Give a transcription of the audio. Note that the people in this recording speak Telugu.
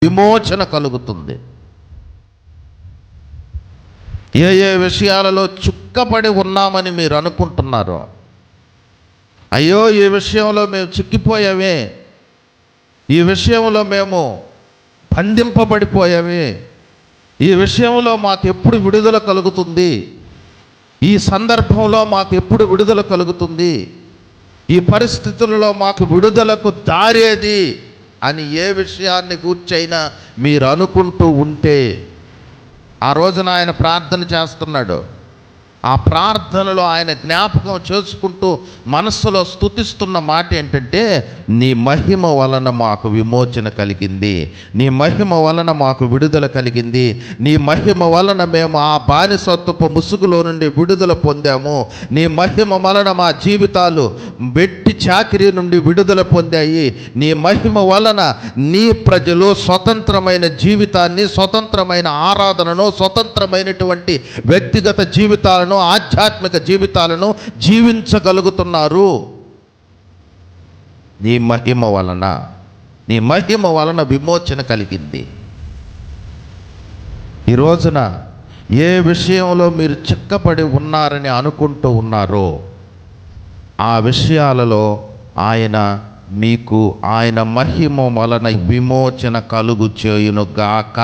విమోచన కలుగుతుంది. ఏ ఏ విషయాలలో చిక్కపడి ఉన్నామని మీరు అనుకుంటున్నారో, అయ్యో ఈ విషయంలో మేము చిక్కిపోయామే, ఈ విషయంలో మేము బంధింపబడిపోయామే, ఈ విషయంలో మాకు ఎప్పుడు విడుదల కలుగుతుంది, ఈ సందర్భంలో మాకు ఎప్పుడు విడుదల కలుగుతుంది, ఈ పరిస్థితులలో మాకు విడుదలకు దారేది అని ఏ విషయాన్ని గూర్చైనా మీరు అనుకుంటూ ఉంటే, ఆ రోజున ఆయన ప్రార్థన చేస్తున్నాడు. ఆ ప్రార్థనలో ఆయన జ్ఞాపకం చేసుకుంటూ మనస్సులో స్తుతిస్తున్న మాట ఏంటంటే, నీ మహిమ వలన మాకు విమోచన కలిగింది, నీ మహిమ వలన మాకు విడుదల కలిగింది, నీ మహిమ వలన మేము ఆ బానిసత్వపు ముసుగులో నుండి విడుదల పొందాము, నీ మహిమ వలన మా జీవితాలు వెట్టి చాకిరీ నుండి విడుదల పొందాయి, నీ మహిమ వలన నీ ప్రజలు స్వతంత్రమైన జీవితాన్ని, స్వతంత్రమైన ఆరాధనను, స్వతంత్రమైనటువంటి వ్యక్తిగత జీవితాలను, ఆధ్యాత్మిక జీవితాలను జీవించగలుగుతున్నారు. నీ మహిమ వలన విమోచన కలిగింది. ఈ రోజున ఏ విషయంలో మీరు చిక్కపడి ఉన్నారని అనుకుంటూ ఉన్నారో, ఆ విషయాలలో ఆయన మహిమ వలన విమోచన కలుగు చేయునుగాక.